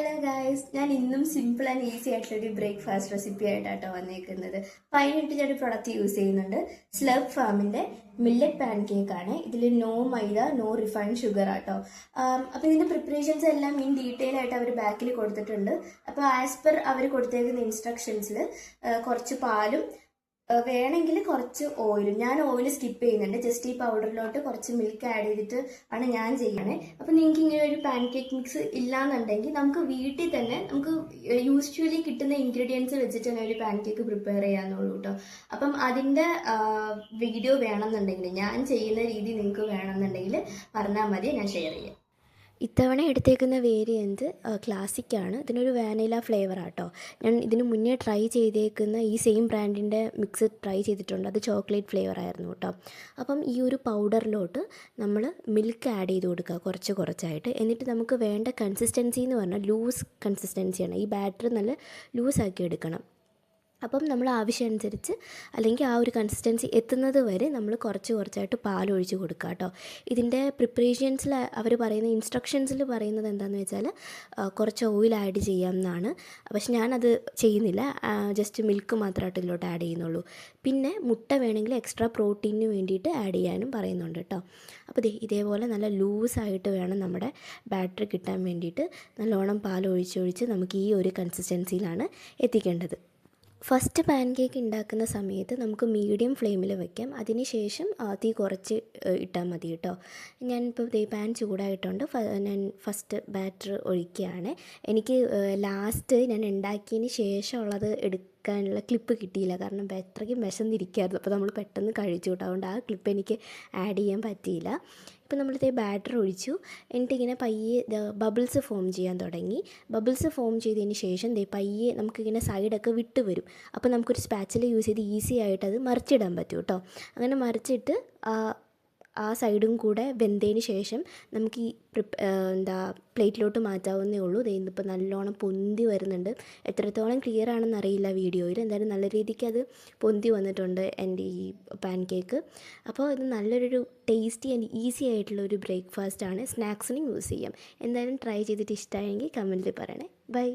Hello guys, ഞാൻ ഇന്നും simple and easy ആയിട്ടുള്ളൊരു ബ്രേക്ക്ഫാസ്റ്റ് റെസിപ്പി ആയിട്ടാട്ടോ വന്നേക്കുന്നത്. അപ്പം അതിനായിട്ട് ഞാനൊരു പ്രൊഡക്റ്റ് യൂസ് ചെയ്യുന്നുണ്ട്. സ്ലർപ്പ് ഫാമിൻ്റെ മില്ലറ്റ് പാൻ കേക്ക് ആണ്. ഇതിൽ നോ മൈദ, നോ റിഫൈൻഡ് ഷുഗർ ആട്ടോ. അപ്പോൾ ഇതിൻ്റെ പ്രിപ്പറേഷൻസ് എല്ലാം ഇൻ ഡീറ്റെയിൽ ആയിട്ട് അവർ ബാക്കിൽ കൊടുത്തിട്ടുണ്ട്. അപ്പോൾ ആസ് പെർ അവർ കൊടുത്തേക്കുന്ന ഇൻസ്ട്രക്ഷൻസിൽ കുറച്ച് പാലും വേണമെങ്കിൽ കുറച്ച് ഓയിലും, ഞാൻ ഓയിൽ സ്കിപ്പ് ചെയ്യുന്നുണ്ട്. ജസ്റ്റ് ഈ പൗഡറിലോട്ട് കുറച്ച് മിൽക്ക് ആഡ് ചെയ്തിട്ട് ആണ് ഞാൻ ചെയ്യണേ. അപ്പം നിങ്ങൾക്ക് ഇങ്ങനെ ഒരു പാൻ കേക്ക് മിക്സ് ഇല്ലാന്നുണ്ടെങ്കിൽ നമുക്ക് വീട്ടിൽ തന്നെ നമുക്ക് യൂസ്വലി കിട്ടുന്ന ഇൻഗ്രീഡിയൻസ് വെച്ചിട്ട് തന്നെ ഒരു പാൻ കേക്ക് പ്രിപ്പയർ ചെയ്യാന്നുള്ളൂ കേട്ടോ. അപ്പം അതിൻ്റെ വീഡിയോ വേണമെന്നുണ്ടെങ്കിൽ, ഞാൻ ചെയ്യുന്ന രീതി നിങ്ങൾക്ക് വേണമെന്നുണ്ടെങ്കിൽ പറഞ്ഞാൽ മതി, ഞാൻ ഷെയർ ചെയ്യാം. ഇത്തവണ എടുത്തേക്കുന്ന വേരിയൻറ്റ് ക്ലാസിക്കാണ്. ഇതിനൊരു വാനില ഫ്ലേവറാട്ടോ. ഞാൻ ഇതിന് മുന്നേ ട്രൈ ചെയ്തേക്കുന്ന ഈ സെയിം ബ്രാൻഡിൻ്റെ മിക്സ് ട്രൈ ചെയ്തിട്ടുണ്ട്. അത് ചോക്ലേറ്റ് ഫ്ലേവർ ആയിരുന്നു കേട്ടോ. അപ്പം ഈ ഒരു പൗഡറിലോട്ട് നമ്മൾ മിൽക്ക് ആഡ് ചെയ്ത് കൊടുക്കുക കുറച്ച് കുറച്ചായിട്ട്. എന്നിട്ട് നമുക്ക് വേണ്ട കൺസിസ്റ്റൻസി എന്ന് പറഞ്ഞാൽ ലൂസ് കൺസിസ്റ്റൻസിയാണ്. ഈ ബാറ്റർ നല്ല ലൂസാക്കി എടുക്കണം. അപ്പം നമ്മൾ ആവശ്യമനുസരിച്ച് അല്ലെങ്കിൽ ആ ഒരു കൺസിസ്റ്റൻസി എത്തുന്നത് വരെ നമ്മൾ കുറച്ച് കുറച്ചായിട്ട് പാലൊഴിച്ച് കൊടുക്കുക കേട്ടോ. ഇതിൻ്റെ പ്രിപ്പറേഷൻസിൽ അവർ പറയുന്ന ഇൻസ്ട്രക്ഷൻസിൽ പറയുന്നത് എന്താണെന്ന് വെച്ചാൽ കുറച്ച് ഓയിൽ ആഡ് ചെയ്യാം എന്നാണ്. പക്ഷെ ഞാനത് ചെയ്യുന്നില്ല. ജസ്റ്റ് മിൽക്ക് മാത്രമായിട്ട് ഇതിലോട്ട് ആഡ് ചെയ്യുന്നുള്ളൂ. പിന്നെ മുട്ട വേണമെങ്കിൽ എക്സ്ട്രാ പ്രോട്ടീനിന് വേണ്ടിയിട്ട് ആഡ് ചെയ്യാനും പറയുന്നുണ്ട് കേട്ടോ. അപ്പോൾ ഇതേപോലെ നല്ല ലൂസായിട്ട് വേണം നമ്മുടെ ബാറ്ററി കിട്ടാൻ വേണ്ടിയിട്ട്. നല്ലോണം പാലൊഴിച്ചൊഴിച്ച് നമുക്ക് ഈ ഒരു കൺസിസ്റ്റൻസിയിലാണ് എത്തിക്കേണ്ടത്. ഫസ്റ്റ് പാൻ കേക്ക് ഉണ്ടാക്കുന്ന സമയത്ത് നമുക്ക് മീഡിയം ഫ്ലെയിമിൽ വയ്ക്കാം. അതിന് ശേഷം തീ കുറച്ച് ഇട്ടാൽ മതി കേട്ടോ. ഞാനിപ്പോൾ പാൻ ചൂടായിട്ടുണ്ട്. ഞാൻ ഫസ്റ്റ് ബാറ്റർ ഒഴിക്കുകയാണ്. എനിക്ക് ലാസ്റ്റ് ഞാൻ ഉണ്ടാക്കിയതിന് ശേഷമുള്ളത് എടുക്കാനുള്ള ക്ലിപ്പ് കിട്ടിയില്ല. കാരണം അത്രയ്ക്കും വിശന്നിരിക്കുകയായിരുന്നു. അപ്പോൾ നമ്മൾ പെട്ടെന്ന് കഴിച്ചു കേട്ടോ. അതുകൊണ്ട് ആ ക്ലിപ്പ് എനിക്ക് ആഡ് ചെയ്യാൻ പറ്റിയില്ല. ഇപ്പോൾ നമ്മളിതേ ബാറ്റർ ഒഴിച്ചു. എന്നിട്ടിങ്ങനെ പയ്യെ ബബിൾസ് ഫോം ചെയ്യാൻ തുടങ്ങി. ബബിൾസ് ഫോം ചെയ്തതിന് ശേഷം പയ്യെ നമുക്കിങ്ങനെ സൈഡൊക്കെ വിട്ട് വരും. അപ്പോൾ നമുക്കൊരു സ്പാച്ചില യൂസ് ചെയ്ത് ഈസി ആയിട്ട് അത് മറിച്ചിടാൻ പറ്റും കേട്ടോ. അങ്ങനെ മറിച്ചിട്ട് ആ സൈഡും കൂടെ വെന്തതിന് ശേഷം നമുക്ക് ഈ പ്ലേറ്റിലോട്ട് മാറ്റാവുന്നേ ഉള്ളൂ. ഇതിപ്പോൾ നല്ലോണം പൊന്തി വരുന്നുണ്ട്. എത്രത്തോളം ക്ലിയർ ആണെന്ന് അറിയില്ല വീഡിയോയിൽ. എന്തായാലും നല്ല രീതിക്ക് അത് പൊന്തി വന്നിട്ടുണ്ട് എൻ്റെ ഈ പാൻ കേക്ക്. അപ്പോൾ ഇത് നല്ലൊരു ടേസ്റ്റി ആൻഡ് ഈസി ആയിട്ടുള്ള ഒരു ബ്രേക്ക്ഫാസ്റ്റ് ആണ്. സ്നാക്സിന് യൂസ് ചെയ്യാം. എന്തായാലും ട്രൈ ചെയ്തിട്ട് ഇഷ്ടമായെങ്കിൽ കമൻറ്റിൽ പറയണേ. ബൈ.